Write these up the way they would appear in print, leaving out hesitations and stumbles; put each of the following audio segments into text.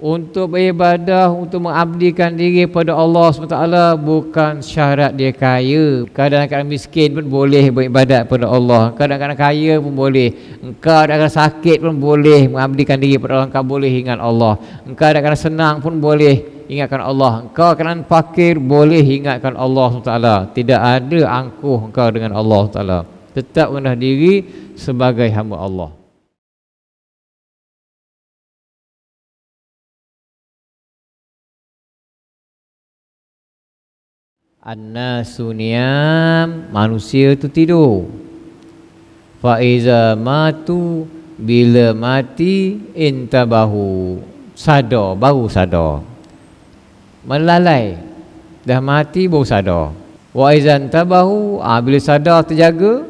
Untuk beribadah, untuk mengabdikan diri pada Allah SWT bukan syarat dia kaya. Kadang-kadang miskin pun boleh beribadat pada Allah. Kadang-kadang kaya pun boleh. Engkau kadang-kadang sakit pun boleh mengabdikan diri pada Allah. Engkau boleh ingat Allah. Engkau kadang-kadang senang pun boleh ingatkan Allah. Engkau kadang fakir boleh ingatkan Allah SWT. Tidak ada angkuh engkau dengan Allah SWT. Tetap rendah diri sebagai hamba Allah. An-nasu niyam, manusia itu tidur. Fa iza matu, bila mati intabahu, sadar, baru sadar. Melalai, dah mati baru sadar. Wa iza intabahu, bila sadar terjaga,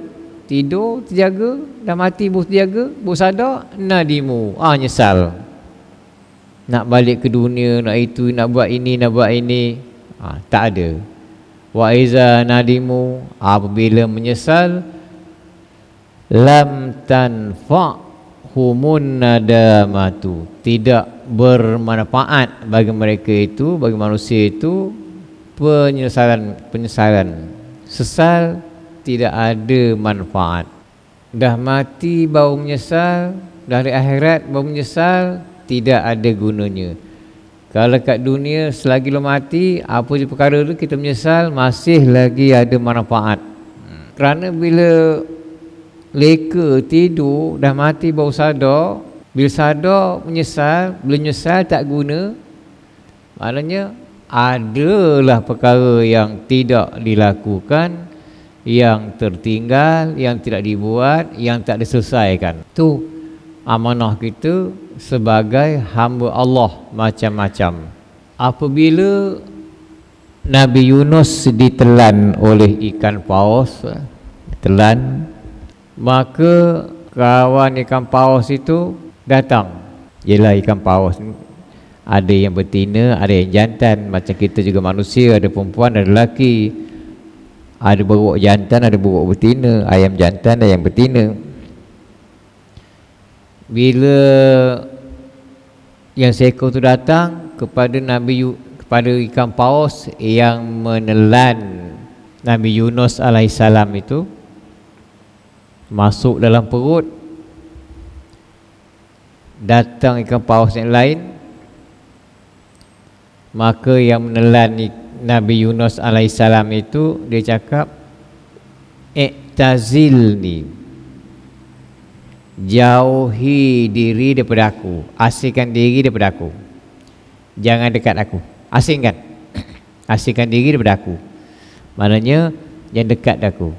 tidur terjaga, dah mati baru terjaga, baru sadar, nadimu, nyesal. Nak balik ke dunia, nak itu, nak buat ini, nak buat ini, tak ada. Wa iza nadimu, apabila menyesal, lam tanfa'humun nadamatu, tidak bermanfaat bagi mereka itu, bagi manusia itu penyesalan. Sesal tidak ada manfaat. Dah mati baru menyesal, dari akhirat baru menyesal, tidak ada gunanya. Kalau kat dunia selagi lo mati, apa je perkara tu kita menyesal, masih lagi ada manfaat. Kerana bila leka tidur, dah mati baru sadar, bila sadar menyesal, bila menyesal tak guna, maknanya adalah perkara yang tidak dilakukan, yang tertinggal, yang tidak dibuat, yang tak diselesaikan. Tu amanah kita sebagai hamba Allah macam-macam. Apabila Nabi Yunus ditelan oleh ikan paus, telan, maka kawan ikan paus itu datang. Ialah ikan paus, ada yang betina, ada yang jantan. Macam kita juga manusia, ada perempuan, ada lelaki, ada beruk jantan, ada beruk betina, ayam jantan, ayam betina. Bila yang seekor tu datang kepada kepada ikan paus yang menelan Nabi Yunus alaihissalam itu, masuk dalam perut, datang ikan paus yang lain, maka yang menelan Nabi Yunus alaihissalam itu, dia cakap, "Iktazilni, jauhi diri daripada aku, asingkan diri daripada aku, jangan dekat aku." Asingkan, asingkan diri daripada aku, maknanya jangan dekat aku.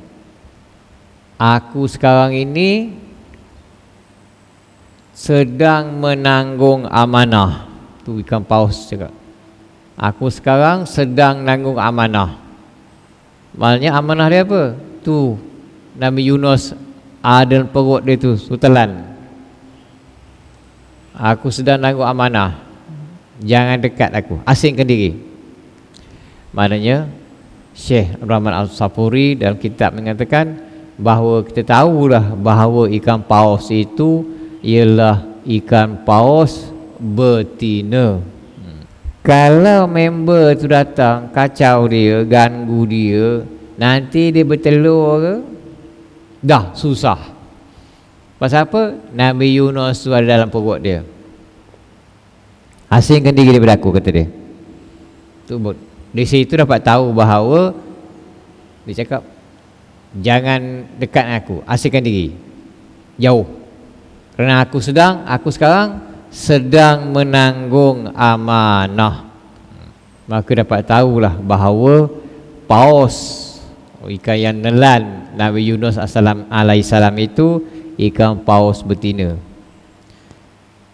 Aku sekarang ini sedang menanggung amanah. Tu ikan paus cakap, aku sekarang sedang menanggung amanah. Maknanya amanah dia apa? Tu Nabi Yunus ada perut dia tu, telan. Aku sedang menanggung amanah, jangan dekat aku, asingkan diri. Maknanya Syekh Rahman Al-Safuri dalam kitab mengatakan bahawa kita tahulah bahawa ikan paus itu ialah ikan paus betina. Kalau member tu datang kacau dia, ganggu dia, nanti dia bertelur ke, dah susah. Pasal apa? Nabi Yunus tu ada dalam perut dia. Asingkan diri daripada aku, kata dia. Tu di situ dapat tahu bahawa dia cakap jangan dekat aku, asingkan diri, jauh. Kerana aku sekarang sedang menanggung amanah. Maka dapat tahulah bahawa paus, ikan yang nelan Nabi Yunus alaihissalam itu ikan paus betina.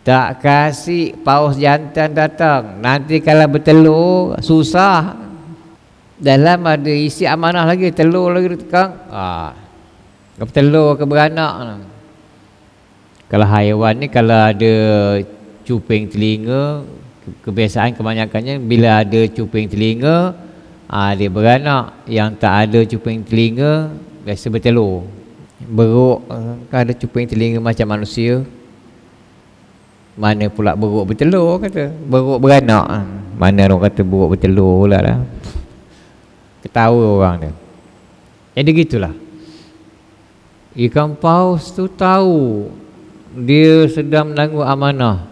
Tak kasih paus jantan datang, nanti kalau bertelur susah. Dalam ada isi amanah lagi, telur lagi tukang. Bertelur ke beranak. Kalau haiwan ni kalau ada cuping telinga, kebiasaan kebanyakannya bila ada cuping telinga, dia beranak. Yang tak ada cuping telinga biasa bertelur. Beruk, kan ada cuping telinga macam manusia, Mana pula beruk bertelur kata. Beruk beranak. Mana orang kata beruk bertelur pula lah. Ketawa orang dia. Jadi gitulah. Ikan paus tu tahu dia sedang menangguh amanah,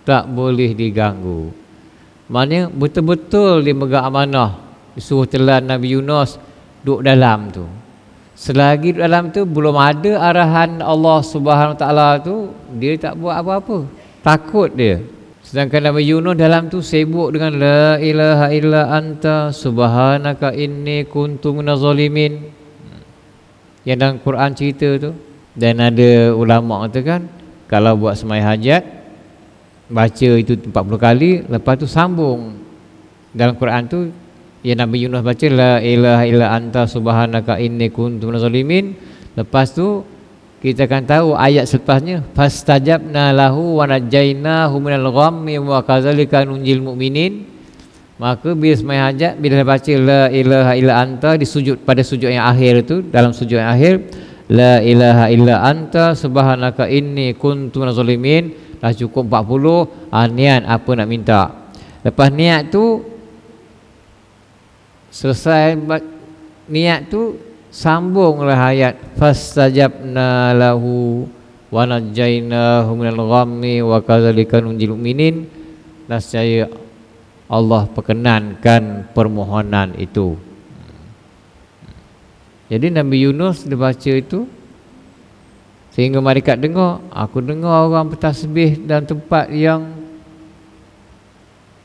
tak boleh diganggu. Maknanya betul-betul dia megang amanah. Disuruh telan Nabi Yunus duduk dalam tu. Selagi duduk dalam tu belum ada arahan Allah Subhanahu Wa Taala tu, dia tak buat apa-apa. Takut dia. Sedangkan Nabi Yunus dalam tu sibuk dengan la ilaha illa anta subhanaka inni kuntu minaz zalimin. Yang dalam Quran cerita tu. Dan ada ulama kata kan, kalau buat sembahyang hajat baca itu 40 kali, lepas tu sambung. Dalam Quran tu ya Nabi Yunus baca la ilaha illa anta subhanaka inni kuntu minaz zalimin. Lepas tu kita akan tahu ayat selepasnya fastajabna lahu wa najainahu minal ghammi wa kadzalika nunjil mu'minin. Maka bila sembahyang hajat, bila baca la ilaha illa anta di sujud, pada sujud yang akhir tu, dalam sujud yang akhir la ilaha illa anta subhanaka inni kuntu minaz zalimin, dah cukup 40. Niat apa nak minta. Lepas niat tu selesai niat tu, sambunglah ayat fastajabna lahu wa najainahu minal ghammi wa kadzalika nunjil mu'minin. Nescaya Allah perkenankan permohonan itu. Jadi Nabi Yunus dia baca itu sehingga malaikat dengar. Aku dengar orang bertasbih dalam tempat yang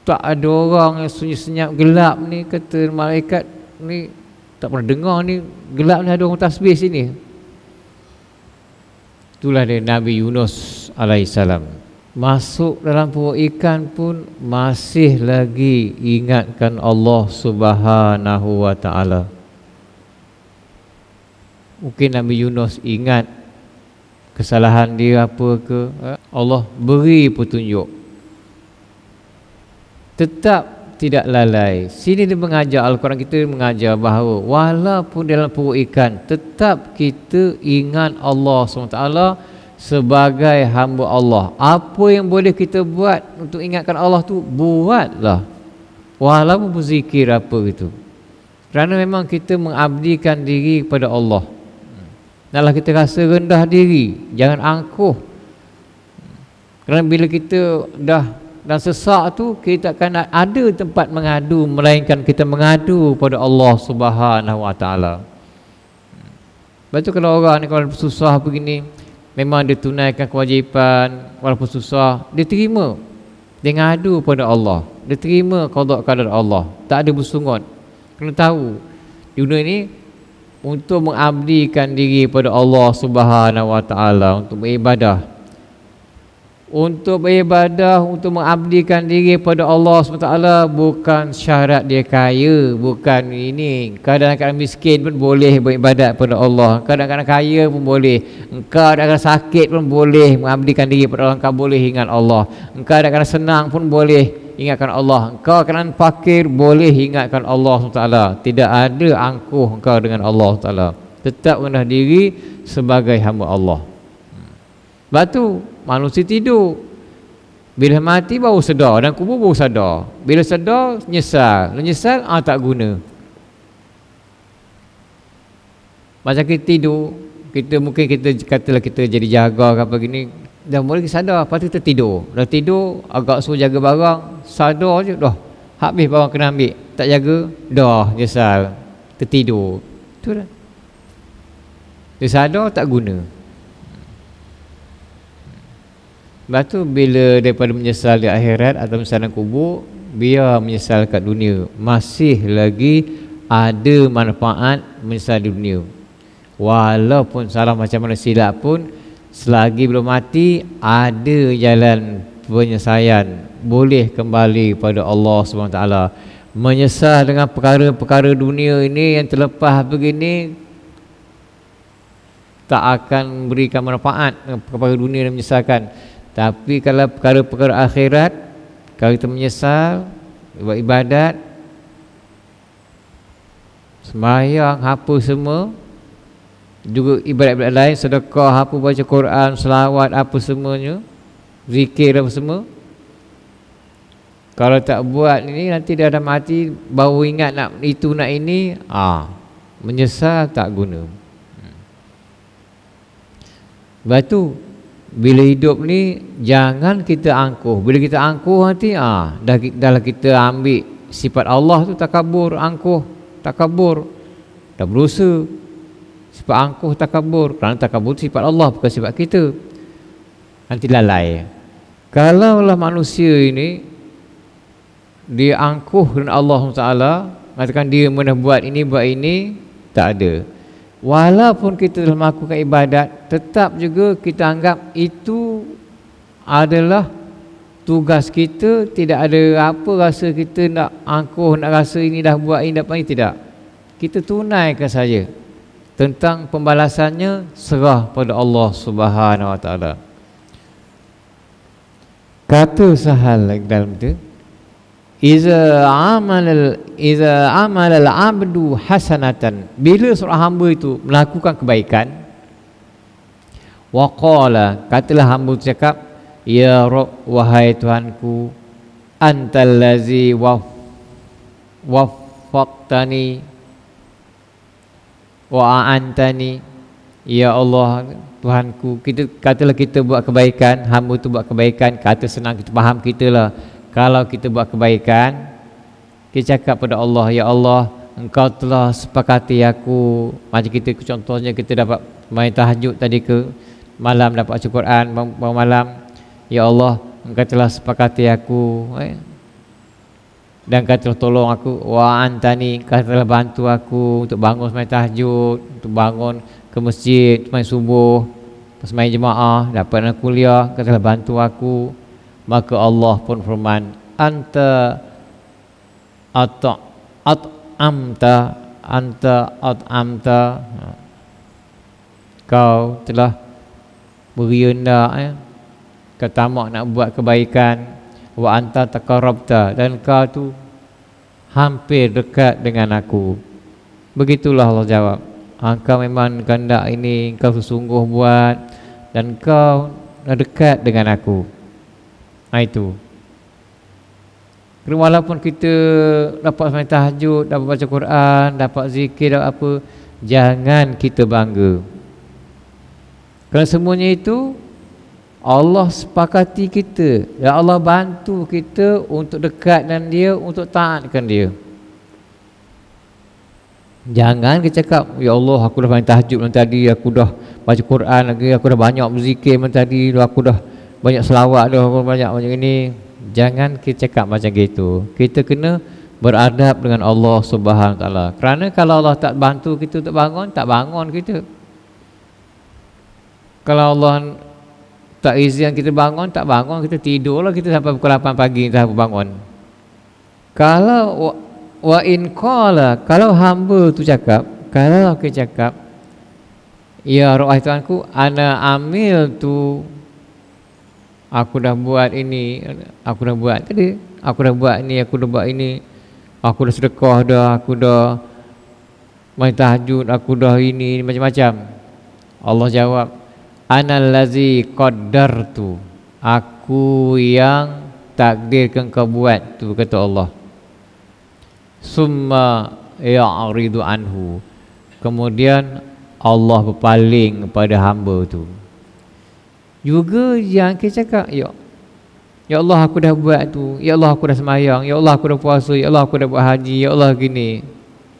tak ada orang, yang sunyi senyap gelap ni. Kata malaikat ni tak pernah dengar ni, gelap ni ada orang tasbih sini. Itulah dia Nabi Yunus alaihissalam. Masuk dalam perut ikan pun masih lagi ingatkan Allah Subhanahu Wa Taala. Mungkin Nabi Yunus ingat kesalahan dia apa ke, Allah beri petunjuk. Tetap tidak lalai. Sini dia mengajar, Al-Quran kita mengajar bahawa walaupun dalam perut ikan, tetap kita ingat Allah SWT sebagai hamba Allah. Apa yang boleh kita buat untuk ingatkan Allah tu, buatlah. Walaupun berzikir apa gitu. Kerana memang kita mengabdikan diri kepada Allah. Naklah kita rasa rendah diri, jangan angkuh. Kerana bila kita dah sesak tu, kita akan ada tempat mengadu, melainkan kita mengadu pada Allah Subhanahu Wa Taala. Lepas tu kalau orang ni kalau susah begini, memang dia tunaikan kewajipan, walaupun susah, dia terima. Dia ngadu pada Allah, dia terima qada qadar Allah, tak ada bersungut. Kena tahu dunia ni untuk mengabdikan diri pada Allah Subhanahu Wa Taala, untuk beribadah. Untuk beribadah, untuk mengabdikan diri pada Allah SWT bukan syarat dia kaya, bukan ini. Kadang-kadang miskin pun boleh beribadat pada Allah, kadang-kadang kaya pun boleh. Engkau kadang-kadang sakit pun boleh mengabdikan diri pada Allah, engkau boleh ingat Allah. Engkau kadang-kadang senang pun boleh ingatkan Allah. Engkau kadang fakir boleh ingatkan Allah SWT. Tidak ada angkuh engkau dengan Allah SWT. Tetap rendah diri sebagai hamba Allah. Lepas tu manusia tidur, bila mati baru sedar, dan kubur baru sadar. Bila sedar nyesal, tak guna. Macam kita tidur, kita katalah kita jadi jaga ke apa gini, dah boleh sadar, lepas tu kita tidur. Dah tidur, agak suruh jaga barang, sadar je, dah habis barang kena ambil, tak jaga, dah nyesal, tertidur. Tu dah. Dia sadar tak guna. Lepas tu bila daripada menyesal di akhirat atau menyesal kubur, biar menyesal kat dunia, masih lagi ada manfaat menyesal di dunia. Walaupun salah macam mana silap pun, selagi belum mati, ada jalan penyelesaian, boleh kembali pada Allah SWT. Menyesal dengan perkara-perkara dunia ini yang terlepas begini tak akan memberikan manfaat kepada dunia dan menyesalkan. Tapi kalau perkara-perkara akhirat, kalau kita menyesal, buat ibadat, sembahyang, apa semua, juga ibadat-ibadat lain, sedekah, apa, baca Quran, selawat, apa semuanya, zikir apa semua. Kalau tak buat ini, nanti dia dah mati baru ingat nak itu nak ini, menyesal tak guna. Sebab tu bila hidup ni jangan kita angkuh. Bila kita angkuh nanti dah kita ambil sifat Allah tu, takabur, angkuh, takabur. Dah berusaha sifat angkuh, takabur. Kerana takabur sifat Allah, bukan sifat kita. Nanti lalai. Kalaulah manusia ini dia angkuh dengan Allah Taala, mengatakan dia mana buat ini, tak ada. Walaupun kita telah melakukan ibadat, tetap juga kita anggap itu adalah tugas kita. Tidak ada apa rasa kita nak angkuh, nak rasa ini dah buat ini, dapat ini, tidak. Kita tunaikan saja. Tentang pembalasannya serah pada Allah Subhanahu Wa Taala. Kata Sahal lagi dalam itu, Iza amal al-abdu hasanatan, bila seorang hamba itu melakukan kebaikan, waqala, katalah hamba itu cakap, ya Rabb, wahai Tuhanku, antal lazi waffaqtani wa a'antani, ya Allah Tuhanku. Katalah kita buat kebaikan, hamba itu buat kebaikan, kata senang kita faham kita lah. Kalau kita buat kebaikan, kita cakap pada Allah, ya Allah, Engkau telah sepakati aku. Macam kita contohnya kita dapat main tahajud tadi ke malam, dapat baca Quran malam, ya Allah, Engkau telah sepakati aku, dan Engkau telah tolong aku, wa antani, Engkau telah bantu aku untuk bangun sembahyang tahajud, untuk bangun ke masjid, main subuh, sembahyang jemaah, dapat nak kuliah, Engkau telah bantu aku. Maka Allah pun firman, anta at'amta, kau telah beri rendah, kau tamak nak buat kebaikan, wa anta taqarrabta, dan kau tu hampir dekat dengan aku. Begitulah Allah jawab, engkau memang kehendak ini, engkau sesungguh buat, dan kau dekat dengan aku. Itu. Walaupun kita dapat sembahyang tahajud, dapat baca Quran, dapat zikir, dapat apa, jangan kita bangga. Kerana semuanya itu Allah sepakati kita, ya Allah bantu kita untuk dekat dengan Dia, untuk taatkan Dia. Jangan kita cakap, ya Allah aku dah sembahyang tahajud malam tadi, aku dah baca Quran lagi, aku dah banyak berzikir malam tadi, aku dah banyak selawat dah, banyak ini. Jangan kita cakap macam gitu. Kita kena beradab dengan Allah Subhanahu Wa Taala. Kerana kalau Allah tak bantu kita untuk bangun, tak bangun kita. Kalau Allah tak izin kita bangun, tak bangun kita, tidurlah kita sampai pukul 8 pagi kita bangun. Kalau wa in qala, kalau hamba tu cakap, kalau kita cakap, ya Rabb Tuhanku, ana amil tu, aku dah buat ini, aku dah buat tadi, aku dah buat ini, aku dah buat ini, aku dah sedekah dah, aku dah main tahajud, aku dah ini, macam-macam. Allah jawab, anal lazi qaddartu, aku yang takdirkan kau buat tu, kata Allah. Summa ya'ridu anhu, kemudian Allah berpaling kepada hamba tu. Juga yang kita cakap, ya Allah aku dah buat tu, ya Allah aku dah sembahyang, ya Allah aku dah puasa, ya Allah aku dah buat haji, ya Allah gini.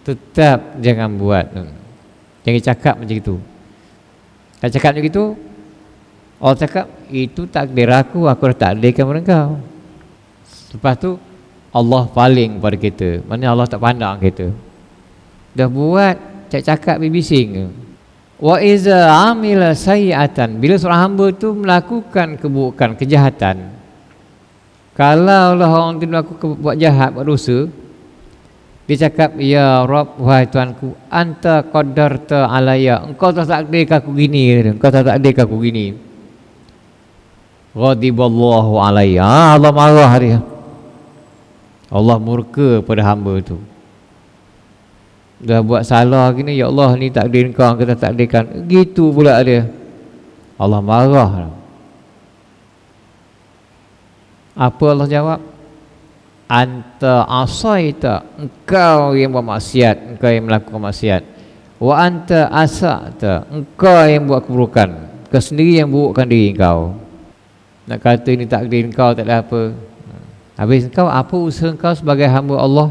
Tetap jangan buat. Jangan cakap macam itu. Kalau cakap macam itu, Allah cakap, itu takdir aku dah takdirkan pada kau. Lepas tu Allah paling pada kita. Maksudnya Allah tak pandang kita. Dah buat, cakap bising. Wa iza amila sayyi'atan, bila seorang hamba tu melakukan keburukan, kejahatan. Kalau lah orang tu buat jahat, buat dosa, dia cakap, ya Rabb, wahai Tuhanku, anta qaddarta alayya, engkau tak takdirkan aku gini, engkau tak takdirkan aku gini. Ghadiballahu alayya, Allah marah dia. Allah murka pada hamba tu. Dah buat salah gini, ya Allah ni takdir kau, kita takdirkan. Gitu pula dia. Allah marah. Apa Allah jawab? Anta asaita, engkau yang buat maksiat, engkau yang melakukan maksiat. Wa anta asata, engkau yang buat keburukan, kau sendiri yang burukkan diri engkau. Nak kata ini takdir engkau, tak ada apa. Habis engkau, apa usaha engkau sebagai hamba Allah?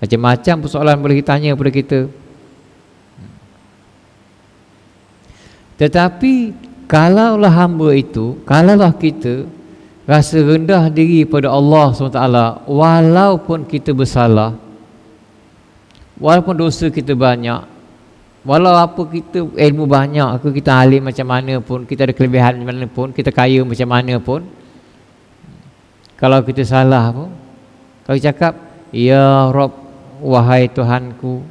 Macam-macam persoalan boleh ditanya kepada kita. Tetapi kalaulah hamba itu, kalaulah kita rasa rendah diri pada Allah SWT, walaupun kita bersalah, walaupun dosa kita banyak, walau apa kita ilmu banyak, kita alim macam mana pun, kita ada kelebihan macam mana pun, kita kaya macam mana pun, kalau kita salah pun, kalau cakap, Ya Rabb, wahai Tuhanku,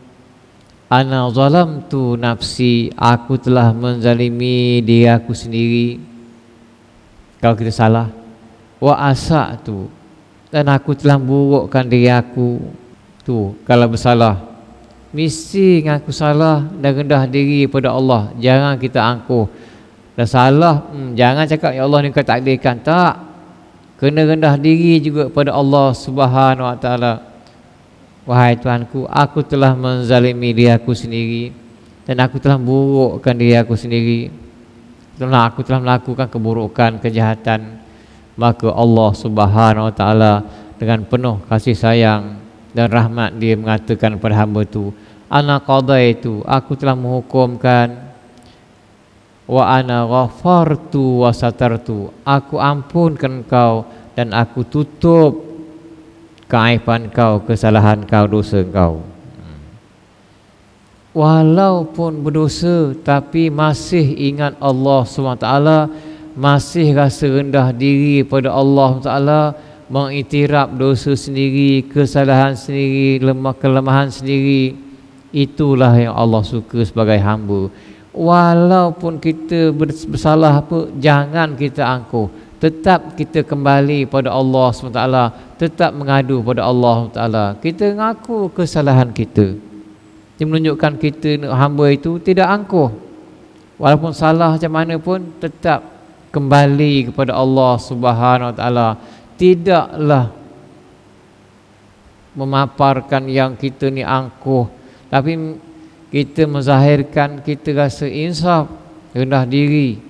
ana zalamtu nafsi, aku telah menzalimi diri aku sendiri. Kalau kita salah, wa asa'tu, dan aku telah burukkan diri aku. Tu kalau bersalah, mesti ngaku salah dan rendah diri pada Allah. Jangan kita angkuh dah salah, jangan cakap ya Allah ni kau takdirkan. Tak, kena rendah diri juga pada Allah Subhanahu Wa Taala. Wahai Tuhanku, aku telah menzalimi diri aku sendiri dan aku telah burukkan diri aku sendiri. Aku telah melakukan keburukan, kejahatan. Maka Allah Subhanahu Wa Taala dengan penuh kasih sayang dan rahmat, dia mengatakan kepada hamba itu, ana qadaitu, aku telah menghukumkan, wa ana ghafartu wa satartu, aku ampunkan kau dan aku tutup keaiban kau, kesalahan kau, dosa kau. Walaupun berdosa tapi masih ingat Allah SWT, masih rasa rendah diri pada Allah SWT, mengiktiraf dosa sendiri, kesalahan sendiri, kelemahan sendiri. Itulah yang Allah suka sebagai hamba. Walaupun kita bersalah apa, jangan kita angkuh, tetap kita kembali pada Allah SWT, tetap mengadu pada Allah SWT. Kita mengaku kesalahan kita. Dia menunjukkan kita hamba itu tidak angkuh, walaupun salah macam mana pun tetap kembali kepada Allah Subhanahu Wa Taala. Tidaklah memaparkan yang kita ni angkuh, tapi kita menzahirkan kita rasa insaf, rendah diri,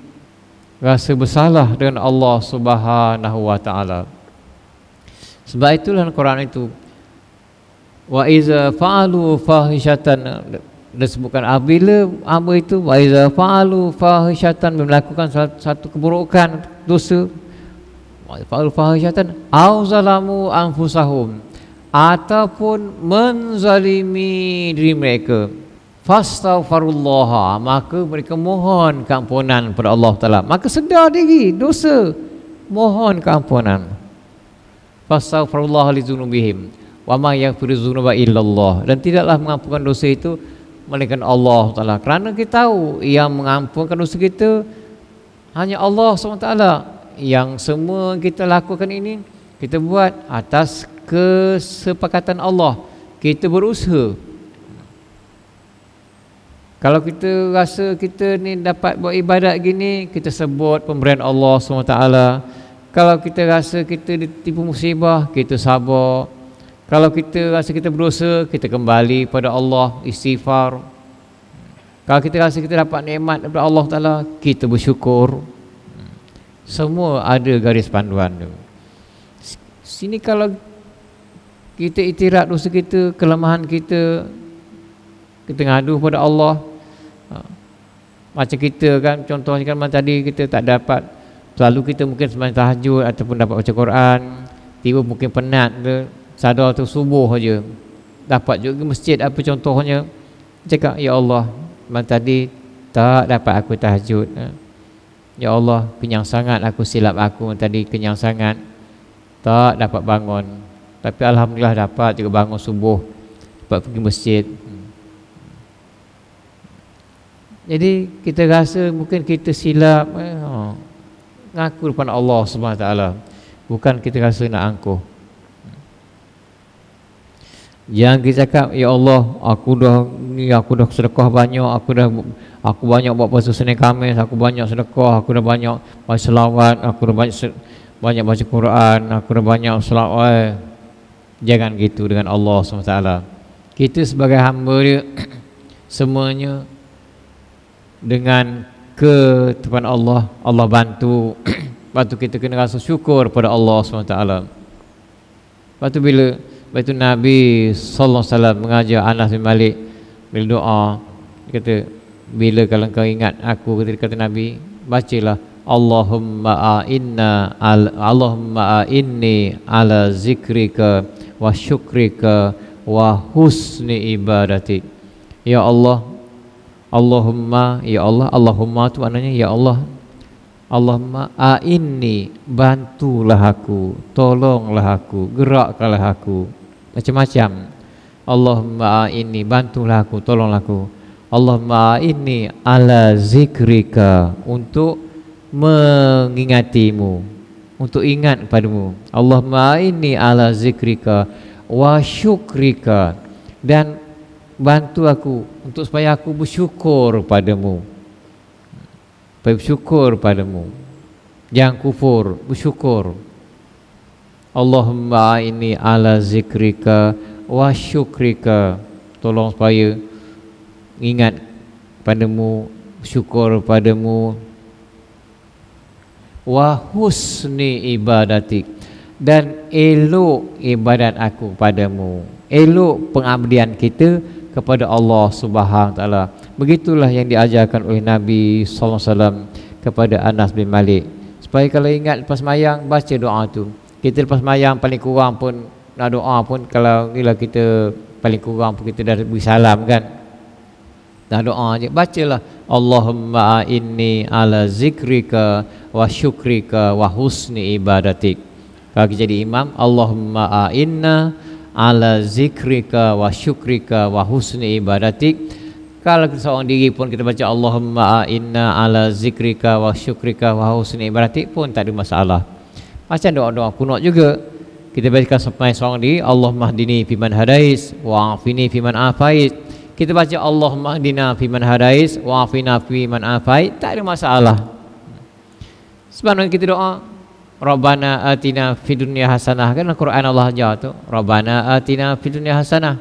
rasa bersalah dengan Allah Subhanahu Wa Taala. Sebab itulah Al-Quran itu, wa iza fa'alu fahishatan, disebutkan apabila hamba itu wa iza fa'alu fahishatan, melakukan satu keburukan, dosa, wa fa'alu fahishatan au zalamu anfusahum, ataupun menzalimi diri mereka, fastaghfirullah, maka mereka mohon keampunan kepada Allah Taala. Maka sedar diri dosa, mohon keampunan. Fastaghfirullah li dzunubihim wa ma yaghfiru dzunuba illallah, dan tidaklah mengampunkan dosa itu melainkan Allah Taala. Kerana kita tahu yang mengampunkan dosa kita hanya Allah SWT. Yang semua kita lakukan ini kita buat atas kesepakatan Allah. Kita berusaha. Kalau kita rasa kita ni dapat buat ibadat gini, kita sebut pemberian Allah SWT. Kalau kita rasa kita ditipu musibah, kita sabar. Kalau kita rasa kita berdosa, kita kembali pada Allah, istighfar. Kalau kita rasa kita dapat nikmat daripada Allah Ta'ala, kita bersyukur. Semua ada garis panduan tu. Sini kalau kita iktiraf dosa kita, kelemahan kita, kita ngadu pada Allah. Macam kita kan, contohnya kan tadi kita tak dapat, selalu kita mungkin sembahyang tahajud ataupun dapat baca Quran, tiba mungkin penat ke, sadar tu subuh saja dapat juga masjid apa contohnya, cakap ya Allah, malam tadi tak dapat aku tahajud, ya Allah kenyang sangat aku, silap aku tadi kenyang sangat tak dapat bangun, tapi alhamdulillah dapat juga bangun subuh, dapat pergi masjid. Jadi kita rasa mungkin kita silap, ngaku depan Allah SWT, bukan kita rasa nak angkuh. Jangan kita cakap ya Allah, aku dah sedekah banyak, aku banyak buat puasa Senin Khamis, aku banyak sedekah, aku dah banyak baca selawat, aku dah banyak banyak baca Quran, aku dah banyak selawat. Jangan gitu dengan Allah SWT. Kita sebagai hamba dia semuanya dengan ketetapan Allah, Allah bantu. Lepas tu kita kena rasa syukur pada Allah SWT. Lepas tu bila Nabi sallallahu alaihi wasallam mengajar Anas bin Malik bila doa, dia kata, bila kalau kau ingat aku, kata Nabi, bacalah Allahumma inni ala zikrika wa syukrika wa husni ibadatik. Ya Allah, Allahumma, ya Allah, Allahumma tu maknanya ya Allah. Allahumma inni, bantulah aku, tolonglah aku, gerakkanlah aku. Macam-macam. Allahumma inni, bantulah aku, tolonglah aku. Allahumma inni ala zikrika, untuk mengingatimu, untuk ingat kepadamu. Allahumma inni ala zikrika wa syukrika, dan bantu aku untuk supaya aku bersyukur padamu. Bersyukur padamu, jangan kufur, bersyukur. Allahumma inni ala zikrika wa syukrika, tolong supaya ingat padamu, syukur padamu. Wa husni ibadatik, dan elok ibadat aku padamu, elok pengabdian kita kepada Allah Subhanahu Taala. Begitulah yang diajarkan oleh Nabi sallallahu alaihi wasallam kepada Anas bin Malik, supaya kalau ingat lepas mayang baca doa tu. Kita lepas mayang paling kurang pun nak doa pun, kalau bila kita paling kurang pun kita dah beri salam kan, dah doa je, bacalah Allahumma inni ala zikrika wa syukrika wa husni ibadatik. Kalau kita jadi imam, Allahumma inna ala zikrika wa syukrika wa husni ibadatik. Kalau kita seorang diri pun kita baca Allahumma inna ala zikrika wa syukrika wa husni ibadatik pun tak ada masalah. Macam doa-doa kunut juga, kita baca sampai seorang diri, Allahumma hdini fiman hadais wa afini fiman afait. Kita baca Allahumma hdina fiman hadais wa afina fiman afait, tak ada masalah. Sebab kita doa Rabbana atina fid dunya hasanah, kan Al-Quran Allah ajar tu, Rabbana atina fid dunya hasanah.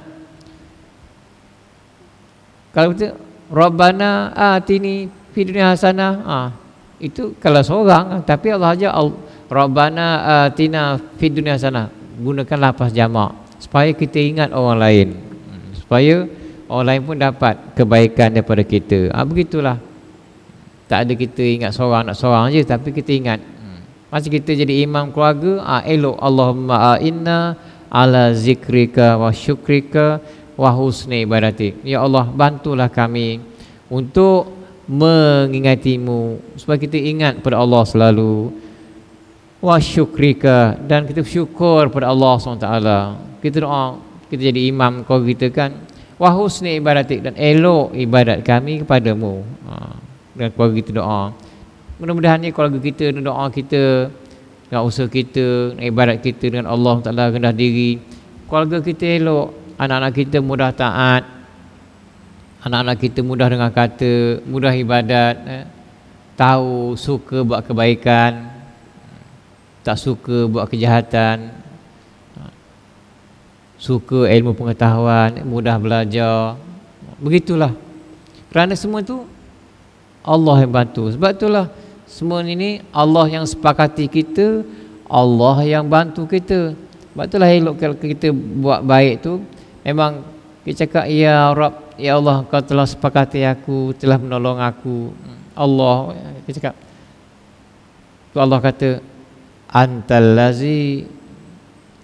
Kalau kita Rabbana atini fid dunya hasanah, itu kalau seorang, tapi Allah ajar Rabbana atina fid dunya hasanah, gunakan lafaz jamak supaya kita ingat orang lain, supaya orang lain pun dapat kebaikan daripada kita. Begitulah. Tak ada kita ingat seorang nak seorang je, tapi kita ingat. Masa kita jadi imam keluarga, elok Allahumma inna ala zikrika wa syukrika wa husni ibadatik. Ya Allah, bantulah kami untuk mengingatimu, supaya kita ingat pada Allah selalu. Wa syukrika, dan kita bersyukur pada Allah SWT. Kita doa, kita jadi imam keluarga kita kan, wa husni ibadatik, dan elok ibadat kami kepadamu. Dan keluarga kita doa, mudah-mudahan ni keluarga kita, doa kita, dengan usaha kita, ibadat kita dengan Allah Ta'ala rendah diri, keluarga kita elok, anak-anak kita mudah taat, anak-anak kita mudah dengar kata, mudah ibadat, tahu, suka buat kebaikan, tak suka buat kejahatan, suka ilmu pengetahuan, mudah belajar. Begitulah. Kerana semua tu Allah yang bantu. Sebab itulah semua ini Allah yang sepakati kita, Allah yang bantu kita. Sebab itulah elok kalau kita buat baik tu, memang kita cakap ya Rabb, ya Allah, kau telah sepakati aku, telah menolong aku. Allah, kita cakap tu, Allah kata antal lazi,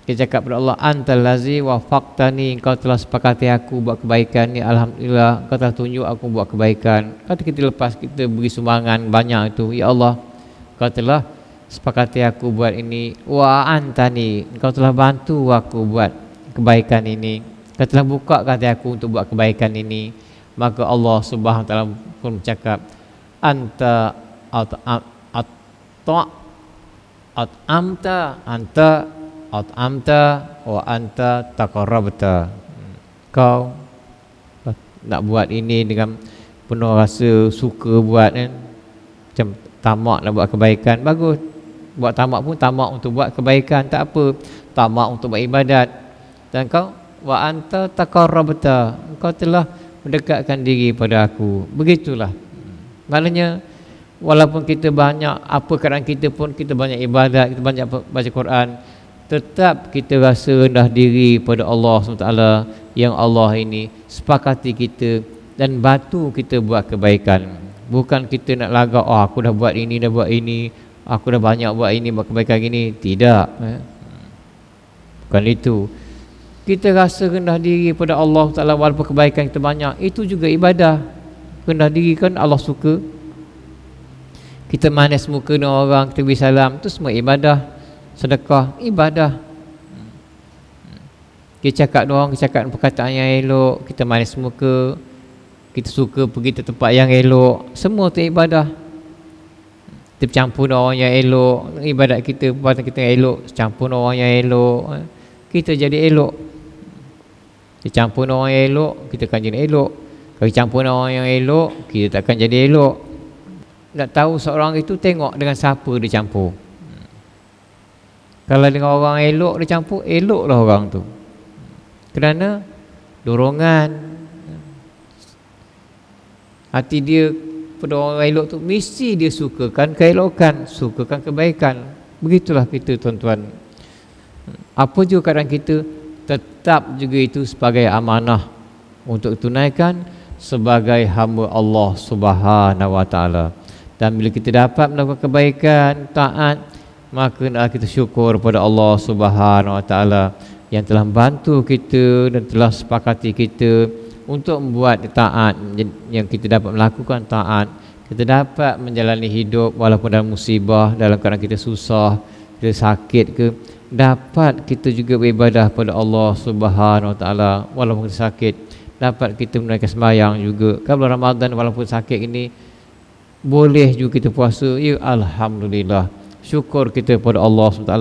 kita cakap kepada Allah, antal lazi wafaqtani, kau telah sepakati aku buat kebaikan ni, alhamdulillah kau telah tunjuk aku buat kebaikan. Kata kita lepas kita beri sumbangan banyak itu, ya Allah, kau telah sepakati aku buat ini, wa antani, kau telah bantu aku buat kebaikan ini, kau telah buka hati aku untuk buat kebaikan ini. Maka Allah Subhanahu wa taala pun bercakap, anta at'amta wa anta taqarrabta. Kau nak buat ini dengan penuh rasa suka buat kan, macam tamak nak buat kebaikan, bagus. Buat tamak pun tamak untuk buat kebaikan, tak apa. Tamak untuk buat ibadat. Dan kau wa anta taqarrabta, engkau telah mendekatkan diri pada aku. Begitulah. Maknanya walaupun kita banyak, apa keadaan kita pun, kita banyak ibadat, kita banyak baca Quran, tetap kita rasa rendah diri pada Allah SWT, yang Allah ini sepakati kita dan bantu kita buat kebaikan. Bukan kita nak lagak, oh aku dah buat ini, dah buat ini, aku dah banyak buat ini, buat kebaikan gini. Tidak. Bukan itu. Kita rasa rendah diri pada Allah Ta'ala walaupun kebaikan kita banyak, itu juga ibadah. Rendah diri kan Allah suka. Kita manis muka dengan orang, kita beri salam, itu semua ibadah. Sedekah, ibadah. Kita cakap dengan orang, kita cakap perkataan yang elok, kita manis muka, kita suka pergi ke tempat yang elok, semua itu ibadah. Kita bercampur dengan orang yang elok, ibadat kita, perbuatan kita yang elok, campur dengan orang yang elok, kita jadi elok. Kita campur dengan orang yang elok, kita akan jadi elok. Kalau campur dengan orang yang elok, kita takkan jadi elok. Nak tahu seorang itu, tengok dengan siapa dia campur. Kalau dengan orang elok dia campur, eloklah orang tu. Kerana dorongan hati dia pada orang elok tu, mesti dia sukakan keelokan, sukakan kebaikan. Begitulah kita, tuan-tuan. Apa juga keadaan kita, tetap juga itu sebagai amanah untuk tunaikan sebagai hamba Allah Subhanahu Wa Taala. Dan bila kita dapat melakukan kebaikan, taat, maka hendaklah kita syukur pada Allah Subhanahu Wa Taala yang telah membantu kita dan telah sepakati kita untuk membuat taat, yang kita dapat melakukan taat, kita dapat menjalani hidup walaupun dalam musibah, dalam keadaan kita susah, kita sakit ke, dapat kita juga beribadah pada Allah Subhanahu Wa Taala walaupun kita sakit, dapat kita menunaikan sembahyang juga. Kalau Ramadan walaupun sakit ini, boleh juga kita puasa, ya alhamdulillah. Syukur kita pada Allah SWT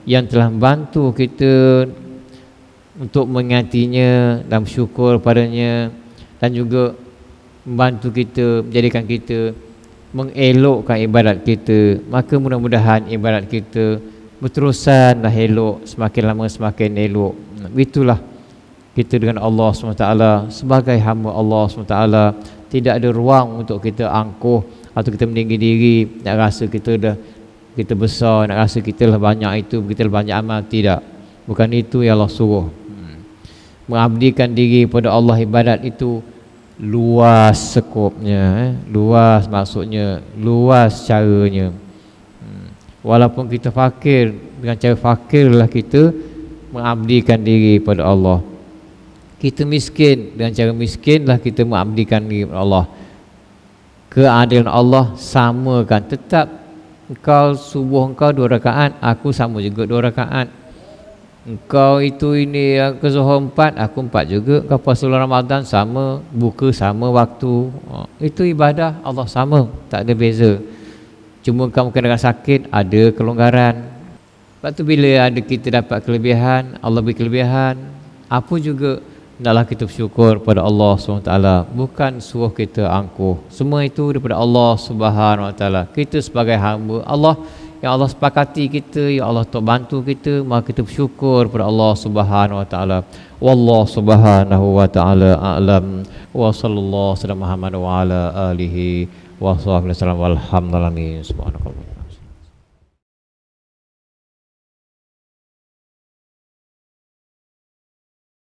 yang telah membantu kita untuk mengingatinya dan bersyukur padanya, dan juga membantu kita, menjadikan kita mengelokkan ibadat kita. Maka mudah-mudahan ibadat kita berterusanlah elok, semakin lama semakin elok. Itulah kita dengan Allah SWT sebagai hamba Allah SWT. Tidak ada ruang untuk kita angkuh atau kita meninggi diri, nak rasa kita besar, nak rasa kita lah banyak itu, kita lah banyak amal. Tidak. Bukan itu yang Allah suruh. Mengabdikan diri pada Allah, ibadat itu luas skopnya, luas maksudnya, luas caranya. Walaupun kita fakir, dengan cara fakirlah kita mengabdikan diri pada Allah. Kita miskin, dengan cara miskinlah kita mengabdikan diri pada Allah. Keadilan Allah samakan, tetap engkau subuh engkau 2 rakaat, aku sama juga 2 rakaat. Engkau itu ini ke Zuhur 4, aku 4 juga. Kau puasa Ramadan sama, buka sama waktu. Itu ibadah Allah sama, tak ada beza. Cuma kamu kena sakit, ada kelonggaran. Lepas tu bila ada kita dapat kelebihan, Allah beri kelebihan, apa juga hendaklah kita bersyukur pada Allah SWT. Bukan suruh kita angkuh. Semua itu daripada Allah SWT. Kita sebagai hamba Allah, yang Allah sepakati kita, yang Allah tak bantu kita, maka kita bersyukur pada Allah SWT. Wallahu subhanahu wa ta'ala a'lam. Wa sallallahu alaihi wa ala alihi wa sahbihi wasallam. Walhamdulillah. Subhanakallah.